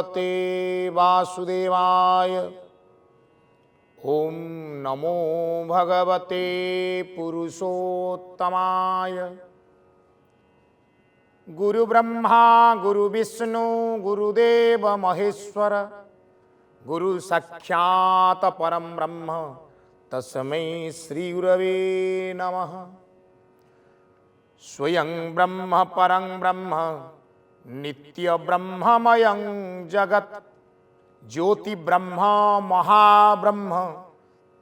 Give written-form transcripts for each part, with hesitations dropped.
भगवते वासुदेवाय। ओम नमो भगवते पुरुषोत्तमाय। गुरु ब्रह्मा गुरु विष्णु गुरुदेव महेश्वर, गुरु साक्षात् परम ब्रह्म तस्मै श्री गुरवे नमः। स्वयं ब्रह्म परं ब्रह्म नित्य ब्रह्ममयं जगत्, ज्योति ब्रह्म महाब्रह्म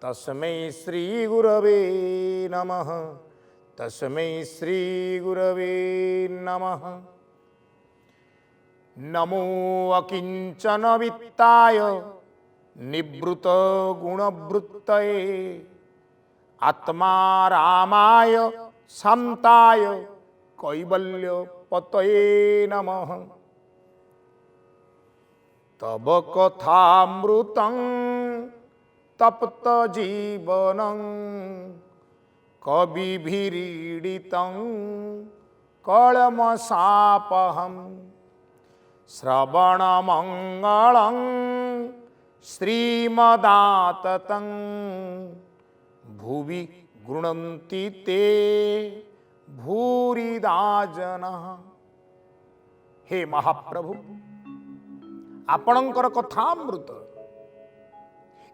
तस्मै श्री गुरवे नमः। तस्मै श्री गुरवे नमः। नमो अकिंचन वित्ताय निवृत गुणवृत्तये, आत्मा रामाय शान्ताय कैवल्य पतये नमः। तव कथामृतं तप्त जीवनं, कविभिरीडितं कलमशापहं, श्रवणमङ्गलं श्रीमदाततं, भुवि गृह्णन्ति ते भूरिदा जनः। हे महाप्रभु, आपणकर कथामृत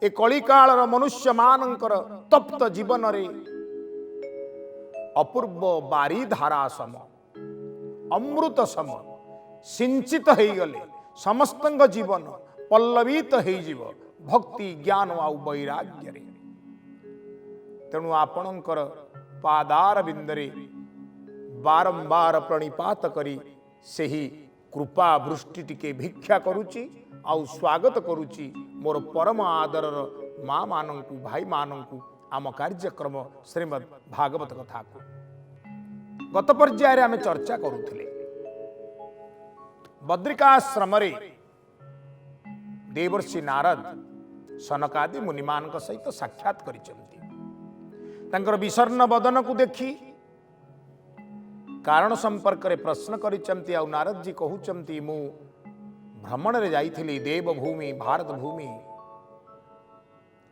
ए कलिकालर मनुष्य मानकर तप्त जीवन रे अपूर्व बारीधारा सम अमृत सम सिंचित हो गले समस्तंग जीवन पल्लवित हो भक्ति ज्ञान आउ वैराग्य रे। तेणु आपणकर पादार बिंदरे बारंबार प्रणिपात करी सेही कृपा वृष्टि टिके भिक्षा करुची आउ स्वागत करुची मोर परम आदरर माँ मानंकु भाई मानंकु आम कार्यक्रम श्रीमद् भागवत कथा को। गत पर्याय आम चर्चा करुथिले बद्रिकाश्रम रे देवर्षि नारद सनकादि मुनिमान सहित साक्षात करिसेंती। तांकर विषर्ण बदन को देखी कारण संपर्क रे प्रश्न करिसेंती। आ नारद जी कहउचंती मु भ्रमण रे जाइथिली देवभूमि भारत भूमि,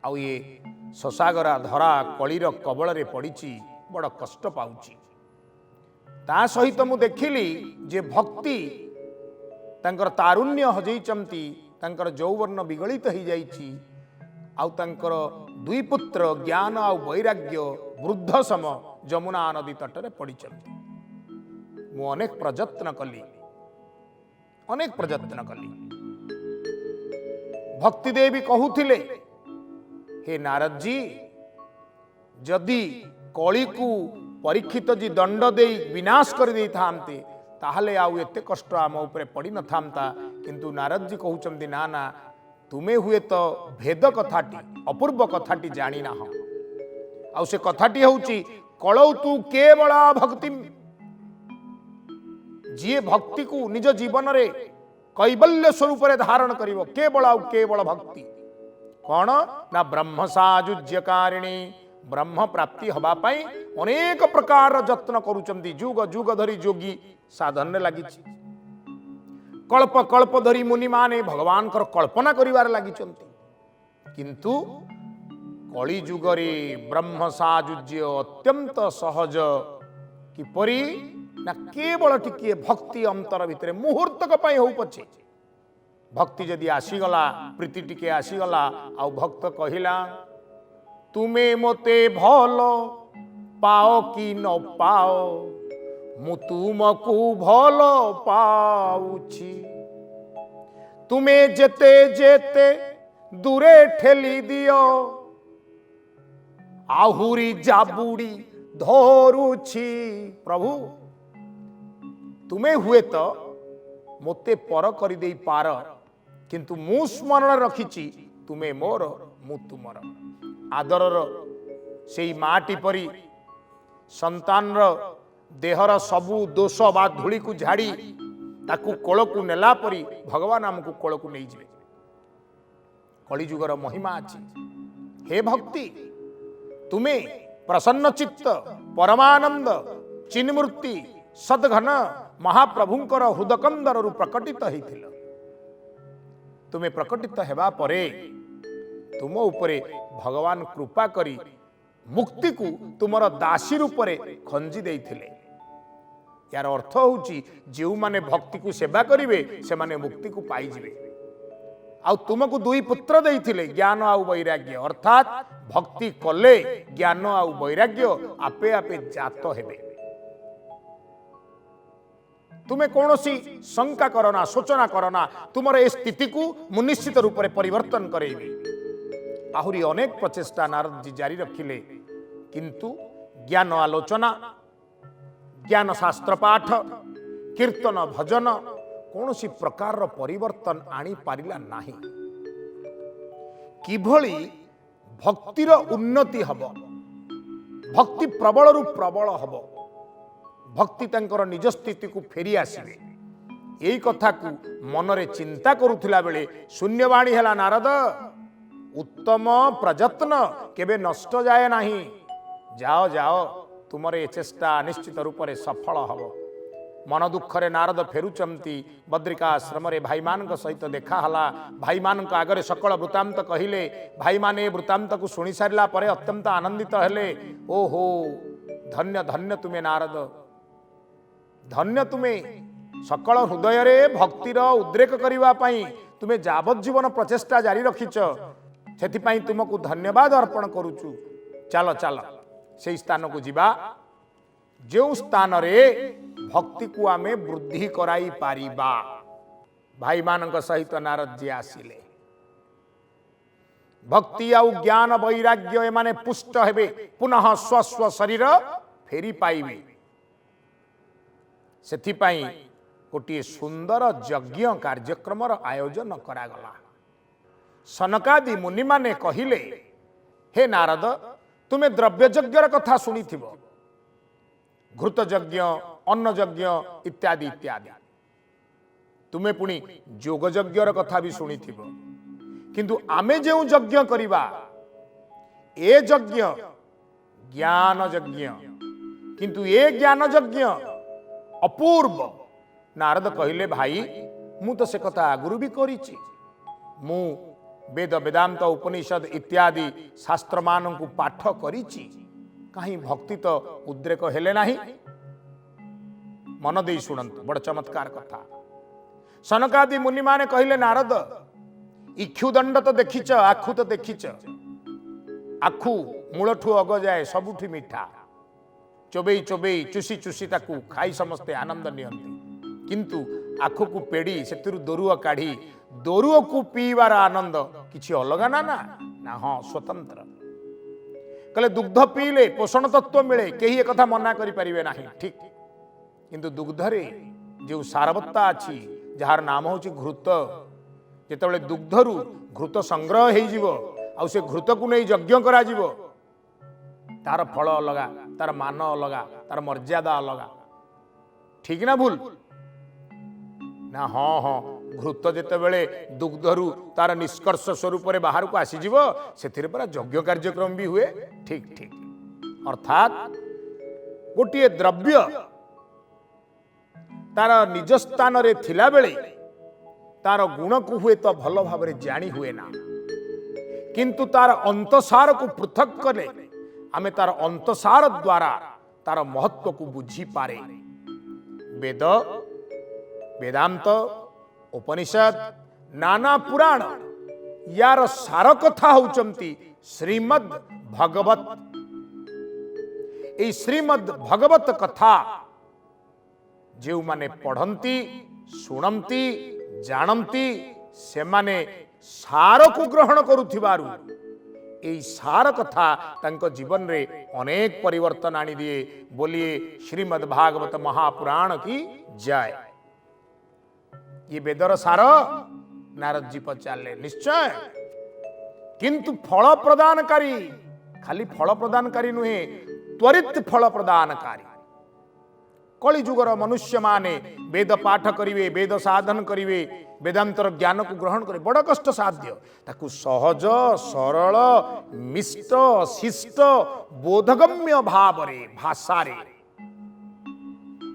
आउ ये ससागरा धरा कलिर कबल रे पड़िची बड़ कष्ट पाउची। ता सहित मु देखिली जे भक्ति तांकर तारुण्य हजैचंती, तांकर यौवन विगलित हो जाइछि, आउ तांकर दुई पुत्र ज्ञान आउ वैराग्य वृद्ध सम जमुना नदी तट रे पड़िचंती। मु अनेक प्रयत्न कली भक्ति देवी कहूथिले, हे नारद जी, जदि कली को परीक्षित जी दंड दे विनाश कर दे थांते ताहले आउ एते कष्ट आम उपरे पड़ी न थांता। किंतु नारद जी कहउचंती ना ना, तुमे हुए तो भेद कथाटी अपूर्व कथाटी जानी ना हो। आउ से कथाटी होउची कलौ तू केवल भक्ति, जी भक्ति को निज जीवन रे कैवल्य स्वरूप रे धारण करिवो, केवल आउ केवल भक्ति कौन ना ब्रह्म साजुज्यकारिणी, ब्रह्म प्राप्ति हवा पाई अनेक प्रकार जत्न करुचंती। जुग जुग धरी जोगी साधन लगी, कल्प कल्प धरी मुनि माने भगवान कर कल्पना करिवार लागिचंती। किंतु कली जुगरे ब्रह्म साजुज्य अत्यंत सहज किपरि ना केवल टिके भक्ति अंतर भितरे मुहूर्तक पाई हो पछे भक्ति जदि आसीगला, प्रीति टिके आसीगला, आउ भक्त कहिला तुमे मोते भल पाओ कि न पाओ, मु तुमको भल पाउछि, तुमे जेते जेते दूरे ठेली दियो, आहुरी जाबुड़ी धरुछि। प्रभु तुमे हुए तो मोते पर कर दे पार, किंतु मु स्मरण रखिछि तुमे मोर मु तुमर। आदरर से माटी परी संतान देहर सबु दोष बा धूली को झाड़ी ताकू कोल को नेला परी भगवान आमको कोल को नहीं जाए। कलिजुगर महिमा अछि। हे भक्ति, तुमे प्रसन्न चित्त परमानंद चिन्मूर्ति सद्घन महाप्रभुंकर हृदकंदर प्रकटित होइथिल। तुम्हें प्रकटित हेबा परे तुम उपरे भगवान कृपा करी मुक्ति को तुमर दासी रूप खंजी देइथिले। यार अर्थ होउची जो माने भक्ति को सेवा करिवे से माने मुक्ति को पाई जिवे। आउ तुमको दुई पुत्र देइथिले ज्ञान आउ वैराग्य, अर्थात भक्ति कले ज्ञान आउ वैराग्य आपे आपे जात हेबे। तुम्हें कौनसी शंका करना सोचना करना, तुमर ए स्थिति को मु निश्चित रूप में परिवर्तन करेबी। आहुरी अनेक प्रचेष्टा नारद जी जारी रखिले, किंतु ज्ञान आलोचना, ज्ञान शास्त्र पाठ, कीर्तन भजन कौनसी प्रकार परिवर्तन आनी पारिला नाही। किभली भक्तिर उन्नति हब, भक्ति प्रबल रु प्रबल हब, भक्ति तंकर निज स्थिति को फेरी आसीबे, यही कथा को मनरे चिंता करुथिला बेले शून्यवाणी हैला नारद, उत्तम प्रयत्न केबे नष्ट जाए नाही। जाओ जाओ तुमर ए चेष्टा निश्चित रूप से सफल हब। मन दुखरे नारद फेरुचंती बद्रिकाश्रम भाई मान सहित देखाला। भाई मान आगे सकल वृत्तांत कहले। भाई माने वृत्तांत को शुणी सारा पर अत्यंत आनंदित हेले। ओहो धन्य धन्य तुम्हें नारद, धन्य तुम्हें सकल हृदय रे भक्तिर उद्रेक करने तुम्हें जावज्जीवन प्रचेष्टा जारी रखिच, से तुमको धन्यवाद अर्पण करुचु। चल चल से स्थान को जीवा जो स्थान रे भक्ति को आमे वृद्धि कराई पारिबा। भाई मान सहित नारद जी आसिले। भक्ति आउ ज्ञान वैराग्य एमाने पुष्ट हेबे, पुनः स्वस्व शरीर फेरी पाइबे। सेथिपाई गोटे सुंदर यज्ञ कार्यक्रम आयोजन करागला। सनकादि मुनि माने कहिले, हे नारद तुम्हें द्रव्य यज्ञर कथा शुणी थिबो, घृत यज्ञ, अन्न यज्ञ इत्यादि इत्यादि। तुम्हें पुणी जोग यज्ञर कथा भी शुणी थिबो, किंतु आमे जो यज्ञ करिबा ए यज्ञ ज्ञान यज्ञ, किंतु ए ज्ञान यज्ञ अपूर्व। नारद कहिले, भाई मु तो से कथा आगुरु भी करिछि। मु वेद वेदांत उपनिषद इत्यादि शास्त्र मान को पाठ करिछि, कहीं भक्ति तो उद्रेक हेले नाही। मन दे शुणंतु, बड़ चमत्कार कथा। सनकादि मुनि माने कहिले, नारद इक्षुदंड तो देखिच, आखु तो देखिच, आखु मूलठू अग जाए सबुठी मीठा, चोबई चोबई चुसी चुसी ताकू खाई समस्ते आनंद नियंती, किंतु आखु को पेड़ी से दोरुआ काढ़ी दोरुआ को पीवार आनंद किछि अलग ना ना ना। हाँ स्वतंत्र। कहले दुग्ध पीले पोषण तत्व मिले, कहीं एक कथा मना करि परिबे नाही, ठीक। किंतु दुग्धरे जो सारवत्ता अछि जार नाम होछि घृत, जेतेबेले दुग्धरु घृत संग्रह हेइ जिवो आ से घृत को नहीं यज्ञ करा जिवो, तार फल अलगा, तार मान अलगा, तार मर्यादा अलगा, ठीक ना भूल ना। हाँ हाँ घृत जेतेबेले दुग्धरु तार निष्कर्ष स्वरूप बाहर को आसीजिव, से परा यज्ञ कार्यक्रम भी हुए, ठीक ठीक। अर्थात गोटे द्रव्य तार निज स्थान रे थिला बेले तार गुण को हुए तो भल भाव जानी हुए ना, किंतु तार अंतसार को पृथक कले आमे तार अंतसार द्वारा तार महत्व को बुझी पारे। वेद वेदांत उपनिषद नाना पुराण यार सार कथा होचंती श्रीमद् भगवत। ए श्रीमद् भगवत कथा जो माने पढ़ंती शुणंती जानती से माने सार को ग्रहण करुथिबारु ए सार कथा तांको जीवन रे अनेक परिवर्तन आनी दिए। बोलिए श्रीमद् भागवत महापुराण की जय। ये वेदर सार नारद जी पचारे निश्चय, किंतु फल प्रदानकारी, खाली फल प्रदानकारी नुहे त्वरित फल प्रदानकारी। कली जुगर मनुष्य माने वेद पाठ करिवे, वेद साधन करिवे, वेदांतर ज्ञान को ग्रहण करे बड़ कष्ट साध्य, ताकू सहज सरल मिष्ट शिष्ट बोधगम्य भाव रे भाषा रे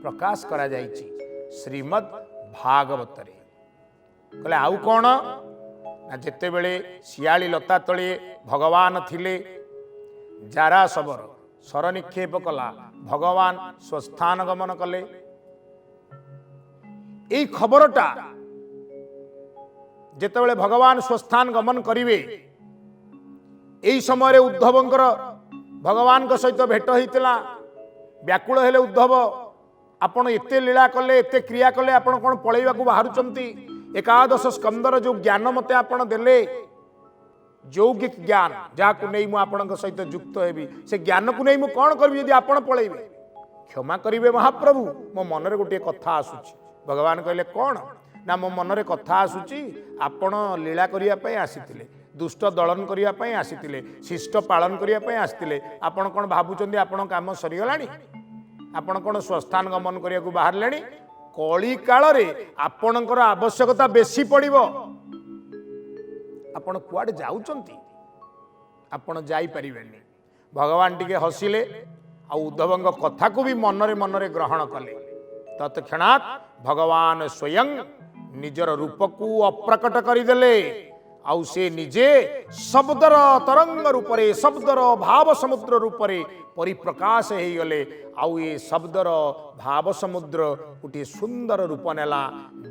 प्रकाश करा जाइछि श्रीमद् भागवत रे। कहले आउ कौन ना जेतेबेले शियाली लता तले भगवान थिले जारा शबर सर निक्षेप कला भगवान स्वस्थान गमन कले। यही खबरटा जेतेबेले भगवान स्वस्थान गमन करिवे यही समय उद्धवंकर भगवान सहित भेट होइतिला। व्याकुल हेले उद्धव आपण एते लीला कले एते क्रिया कले आपण कोन पळेइबा को बाहरुचंती। एकादश स्कंदर जो ज्ञान मते आपण देले यौगिक ज्ञान जाकु नै मु आपणक सहित युक्त हेबी से ज्ञान को नै मु कोन करबी यदि आपण पळेइबे क्षमा करिवे महाप्रभु। मो मनरे गोटे कथा आसुची। भगवान कहले कोन ना मो मनरे कथा आसुची आपण लीला करिया पई आसीतिले दुष्ट दलन करिया पई आसीतिले शिष्ट पालन करिया पई आसीतिले आपण कोन भाबुचंदी आपण काम सरी गलानी आपण कोन स्वस्थान गमन करिया को बाहर लेनी कली काल रे आपणकर आवश्यकता बेसी पड़िबो। आपण कुआडे जाउचंती आपण जाई परिबेनी। भगवान टिके हसिले आ उद्धवंग कथा को भी मनरे मनरे ग्रहण कले। तत्क्षणात भगवान स्वयं निजर रूप को अप्रकट करिदेले आउ से निजे शब्दर तरंग रूपरे शब्दर भाव समुद्र रूपरे परिप्रकाश हो गले। आउ ये शब्दर भाव समुद्र गोटे सुंदर रूप नेला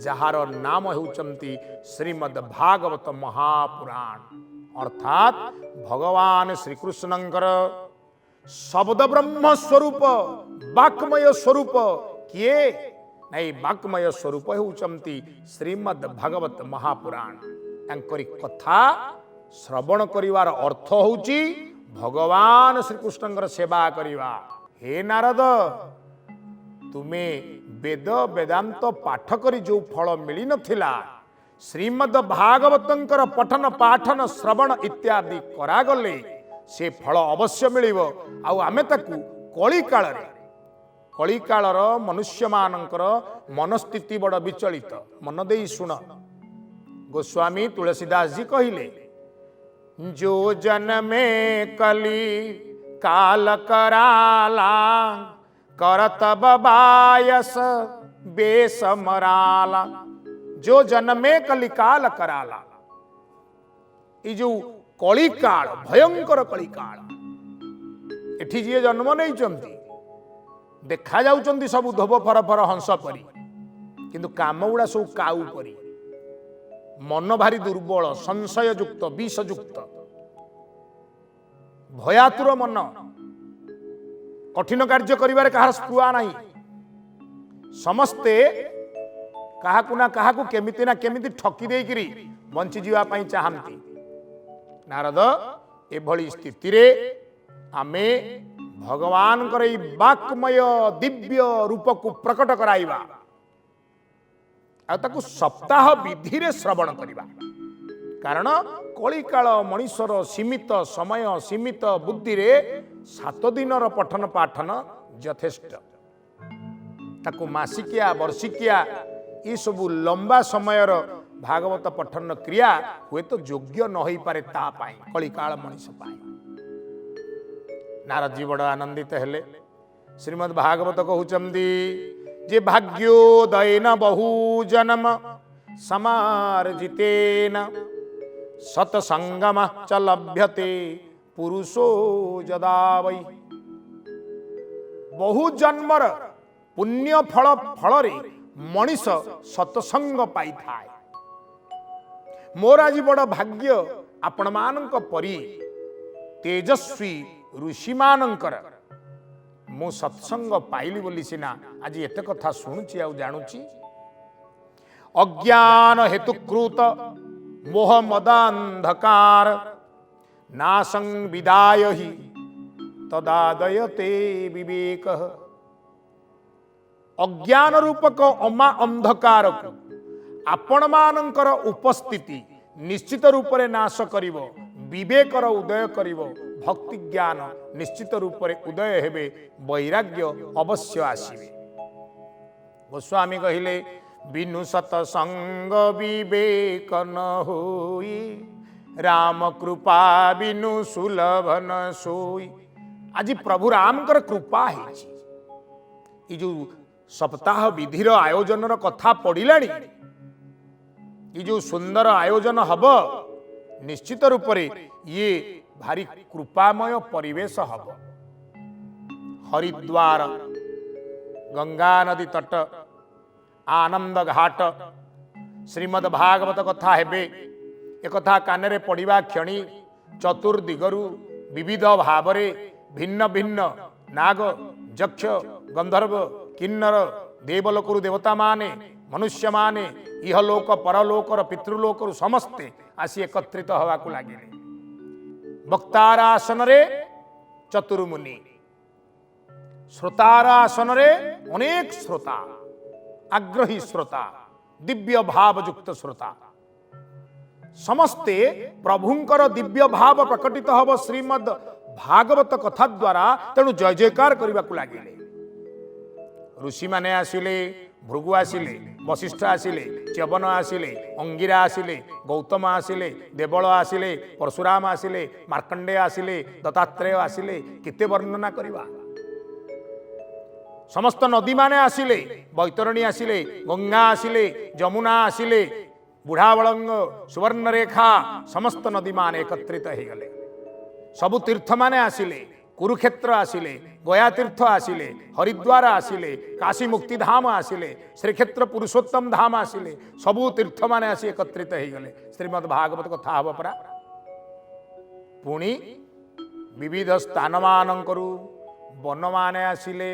जार नाम होउचंती श्रीमद् भागवत महापुराण। अर्थात भगवान श्रीकृष्णंकर शब्द ब्रह्म स्वरूप वाक्मय स्वरूप किए नहीं वाक्मय स्वरूप होउचंती श्रीमद् भागवत महापुराण। तांकरी कथा श्रवण करिवार अर्थ होउची भगवान श्रीकृष्णंकर सेवा करिवा। हे नारद तुमे वेद वेदांत पाठ करी जो फल मिली नथिला श्रीमद् भागवतंकर पठन पाठन श्रवण इत्यादि करागले से फल अवश्य मिलिबो। आउ आमे ताकू कली कालर मनुष्य मानकर मनस्थिति बड़ विचलित मन देई सुन। गोस्वामी तुलसीदास जी कहिले जो जन्मे कली काल कराला करतब बायस बेस मराला। जो जन्मे कली काल कराला ये जो कली काल भयंकर कली काल एठी जी जन्म नहीं चंती देखा जाउचंती सब धोब फर फर हंस परी किंतु काम गुड़ा सब काऊ परी मन भारी दुर्बल संशय युक्त विष युक्त भयातुर मन कठिन कार्य करिवारे कहार स्पृहा नहीं समस्ते काहाकु ना काहाकु केमिति ना केमिति ठकी देइकिरी बंची जीवा पई चाहंती। नारद एभली स्थिति रे आमे भगवान करे वाक्मय दिव्य रूप को प्रकट कराइबा आ ताकू सप्ताह विधि रे श्रवण करिबा। कारण कलिकाल मनुष्यर सीमित समय सीमित बुद्धि रे 7 दिनर पठन पाठन यथेष्ट। ताकू मासिकिया वर्षिकिया ये सब लंबा समयर भागवत पठन क्रिया हुए तो योग्य न होई पारे ता पाई कलिकाल मनुष्य पाई। नारद जी बड़ आनंदित हेले। श्रीमद् भागवत कहउचंदी जे भाग्योदयन बहु जन्म समार्जितेन सत्संगम च लभ्यते पुरुषो जदा वै। बहु जन्मर पुण्य फल फल मनीष सत्संग पाई थाए। मोर आज बड़ भाग्य आपण मानक परी तेजस्वी ऋषि मानकर मु सत्संग पाइली बोली सिना आज एते कथा शुणुची आ जानुची। अज्ञान हेतुकृत मोह मदांधकार नासं विदाय ही तदादयते विवेक। अज्ञान रूपक अमा अंधकार को आपण मानकर उपस्थिति निश्चित रूप से नाश करिवो विवेकर उदय करिवो भक्ति ज्ञान निश्चित रूप से उदय हेबे वैराग्य अवश्य आसीबे। गोस्वामी कहिले बिनु सतसंग विवेक न होई राम कृपा बिनु सुलभ न सोई। आज प्रभु राम कर कृपा है जो सप्ताह विधिर आयोजन कथा पड़िलानी ये जो सुंदर आयोजन हब निश्चित रूप से ये भारी कृपामय परिवेश हब। हरिद्वार, गंगा नदी तट, आनंद घाट, श्रीमद् भागवत कथा हेबे एकथा कान पड़ा क्षणी चतुर्दिगरु विविध भावरे भिन्न भिन्न नाग, यक्ष, गंधर्व, किन्नर, देवलोकरु देवता माने, मनुष्य माने, इहलोक परलोकर पितृलोकर समस्ते आसी एकत्रित हवा को लगे। वक्तार आसन रे चतुर्मुनि, श्रोतार आसन रे अनेक श्रोता, आग्रही श्रोता, दिव्य भावयुक्त श्रोता, समस्ते प्रभुंकर दिव्य भाव प्रकटित हब श्रीमद् भागवत कथा द्वारा। तेणु जय जयकार करने को लगे। ऋषि माने आसिले, भृगु आसिले, वशिष्ठ आसिले, च्यवन आसिले, अंगिरा आसिले, गौतम आसिले, देवल आसिले, परशुराम आसिले, मार्कंडेय आसिले, दत्तात्रेय आसिले, केते वर्णना करवा। समस्त नदी माने आसिले, बैतरणी आसिले, गंगा आसिले, जमुना आसिले, बुढ़ावलंग, सुवर्णरेखा, समस्त नदी माने एकत्रित हो गले। सबु तीर्थ माने आसिले, कुरुक्षेत्र आसिले, गया तीर्थ आसिले, हरिद्वार आसिले, काशी मुक्ति धाम आसिले, श्रीक्षेत्र पुरुषोत्तम धाम आसिले, सबु तीर्थ माने आसी एकत्रित हो गले। श्रीमद् भागवत कथा हब परा। पुणी विविध स्थान मानकरू वन माने आसिले,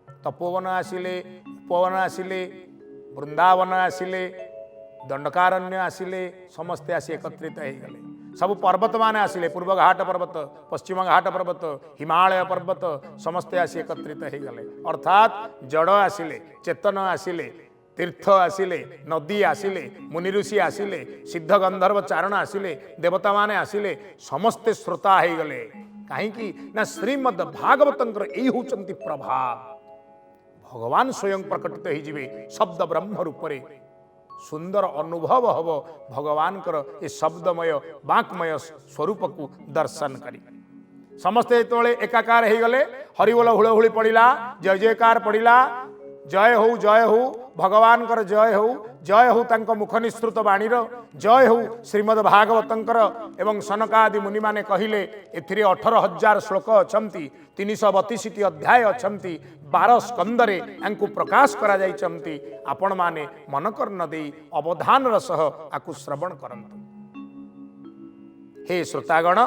तपोवन आसिले, उपवन आसिले, वृंदावन आसिले, दंडकारण्य आसिले, समस्ते आसी एकत्रित हो गले। सब पर्वत माने आसिले, पूर्व घाट पर्वत, पश्चिम घाट पर्वत, हिमालय पर्वत, समस्ते आसी एकत्रित हो गले। अर्थात जड़ आसिले, चेतन आसिले, तीर्थ आसिले, नदी आसिले, मुनि ऋषि आसिले, सिद्ध गंधर्व चारण आसिले, देवता माने आसिले, समस्ते श्रोता हो गले। कहीं ना श्रीमद् भागवतंकर यही होचंती प्रभाव। भगवान स्वयं प्रकटित होइजिबे शब्द ब्रह्म रूप रे। सुंदर अनुभव हब भगवान ये शब्दमय वाक्मय स्वरूप को दर्शन करी। समस्ते जो एकाकार हो गले, हरिबोल हुलहुली पड़ा, जय जयकार पड़ा, जय हो भगवान कर जय हो तांको मुख निस्तृत बाणीर जय हो। श्रीमद् भागवतंकर एवं सनकादि मुनि माने कहिले एथिरे 18,000 श्लोक अछंती, 332 अध्याय अछंती, 12 स्कंदरे यांकु प्रकाश करा जाइछंती। आपण माने मन कर्न देई अवधान सह आकु श्रवण करंतु। हे श्रोतागण,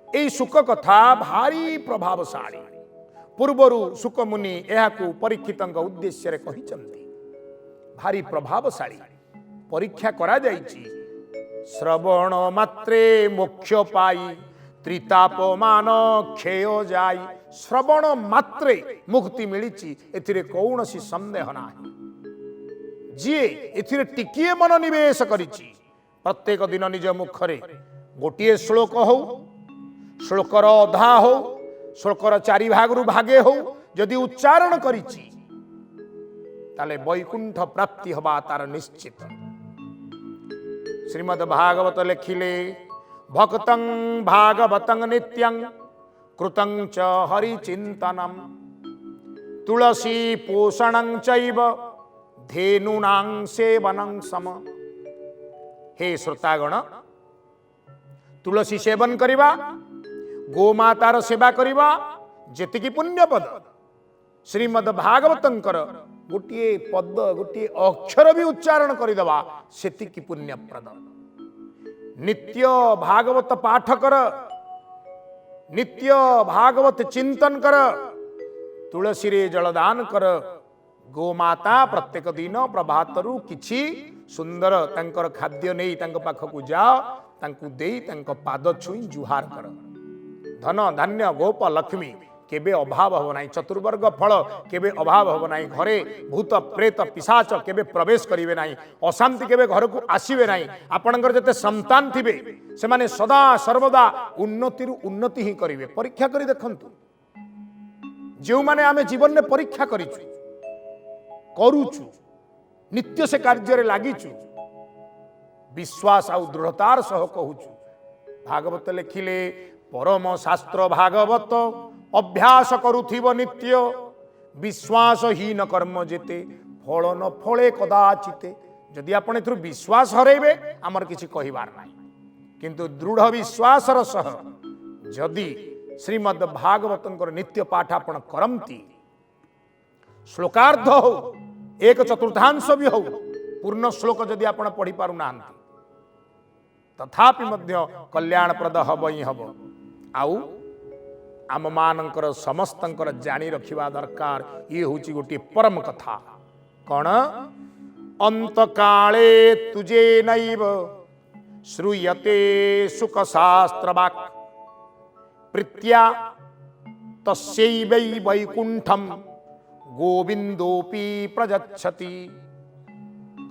ए सुख कथा भारी प्रभावशाली। पूर्वरु सुख मुनि एहाकु परीक्षितंक उद्देश्य रे कहिचंती। भारी प्रभावशाली परीक्षा करा जाइछि। श्रवण मात्रे मोक्ष पाई, त्रितापमान क्षय जाई। श्रवण मात्रे मुक्ति मिलिछि, एथिरे कौनसी संदेह नाही। जी एथिरे टिकिए मन निवेश करिछि, प्रत्येक दिन निज मुखरे गोटिए श्लोक हो, श्लोकर अधा हो, श्लोकर 4 भागरु भागे हो, यदि उच्चारण करिछि ताले वैकुंठ प्राप्ति हवा तार निश्चित। श्रीमद् भागवत लिखिले, भक्तं भागवतं नित्यं कृतं च हरिचिंतनम, तुलसी पोषणं चैव धेनूनां सेवनं सम। हे श्रोतागण, तुलसी सेवन करिबा, गोमातार सेवा करिबा जेतिकी पुण्यपद। श्रीमद् भागवतंकर गोटे पद गोटे अक्षर भी उच्चारण करदेवा सेतिकी पुण्यप्रद। नित्य भागवत पाठ कर, नित्य भागवत चिंतन कर, तुलसी रे जलदान कर। गोमाता प्रत्येक दिन प्रभातरु किछि सुंदर तांकर खाद्य नहीं तांको पाखकु जाओ, तांकु देई तांको पाद छुई जुहार कर। धन धान्य गोप लक्ष्मी केबे अभाव हो नाही, चतुर्वर्ग फल केबे अभाव हो नाही, घरे भूत प्रेत पिशाच केबे प्रवेश करिवे नाही, अशांति केबे घर को आसीबे नाही। आपणकर जते संतान थिबे से माने सदा सर्वदा उन्नति रु उन्नति ही करिवे। परीक्षा करी देखंतु, जो माने आमे जीवन में परीक्षा करिछु करूछु, नित्य से कार्य रे लागिछु, विश्वास आ दृढ़तार सह कहूछु। भागवत लिखिले, परम शास्त्र भागवत अभ्यास करुथिब नित्य, विश्वासहीन कर्म जेते फल न फले कदाचिते। जदि आपण एथुर विश्वास हरैबे आमर किछि कहिबार नाही, किंतु दृढ़ विश्वासर सह जदि श्रीमद् भागवत नित्य पाठ आपण करती श्लोकार्ध हो एक चतुर्थांश भी हो पूर्ण श्लोक जदि आपण पढ़ी पारु ना तथापि मध्य कल्याणप्रद हब ही हब आउ आम मानकर समस्तंकर जानी रखिबा दरकार ये होची गोटे परम कथा कौन अंत काले तुझे नैव श्रूयते सुख शास्त्र वाक् प्रीत्या तस्यैवै वैकुंठम गोविंदोपि प्रजच्छति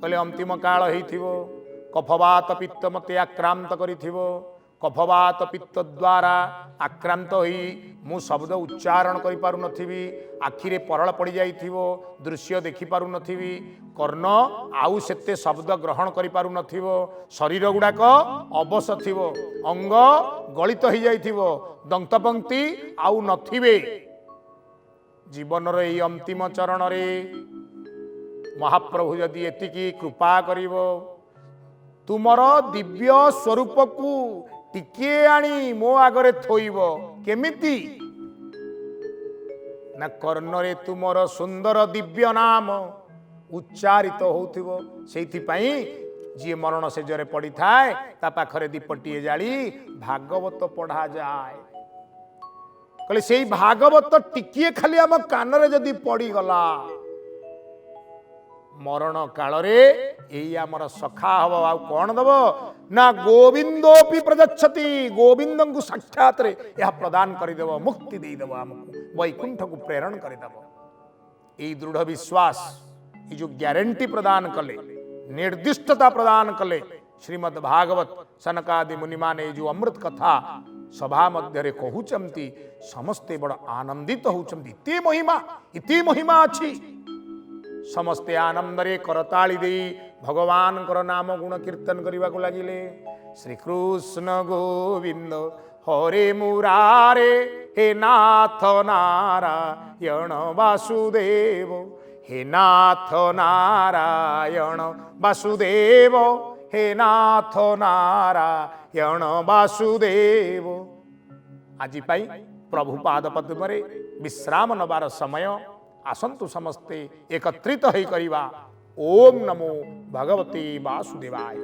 कहले अंतिम काल हेथिवो कफवात पित्त मते आक्रांत करिथिवो कफवात पित्त द्वारा आक्रांत होई मु शब्द उच्चारण करि पारु नथिबी आखिरे परळ पड़ी जाइथिवो दृश्य देखि पारु नथिबी कर्ण आउ सेते शब्द ग्रहण करि पारु नथिवो शरीर गुडाक अवश थिवो अंग गलित हो जाइथिवो दंतपंक्ति आउ नथिबे जीवन रे अंतिम चरण रे महाप्रभु यदि एतिकी कृपा करिवो तुमर दिव्य स्वरूप को टिके आनी मो आगरे थोइब केमिति ना कर्णरे तुमर सुंदर दिव्य नाम उच्चारित होथिबो सेथि पई जी मरण से जरे पड़ी थाए ता पाखरे दीपटिए जाली भागवत पढ़ा जाए कहले सेई भागवत टिकिए खाली आम कानरे जदि पड़ी गला मरण काल रे यही आमर सखा हब आ कौन दब ना गोविंदोपि प्रजच्छति गोविंद को साक्षात रे यह प्रदान करदेव मुक्ति देदेव आमको वैकुंठ को प्रेरण करदेव यही दृढ़ विश्वास ये जो ग्यारंटी प्रदान कले निर्दिष्टता प्रदान कले श्रीमद् भागवत सनकादि मुनि माने जो अमृत कथा सभा मध्य कहउचंती समस्ते बड़ आनंदित होउचंती इति महिमा अछि समस्ते आनंद रे करताली दे भगवान कर नाम गुण कीर्तन करने को लगिले श्री कृष्ण गोविंद हरे मुरारे हे नाथ नारायण वासुदेव हे नाथ नारायण वासुदेव हे नाथ नारायण वासुदेव आज पाई प्रभु पाद पद्म रे विश्राम नबार समय आसंतु समस्ते एकत्रित होई करिवा ओम नमो भगवते वासुदेवाय।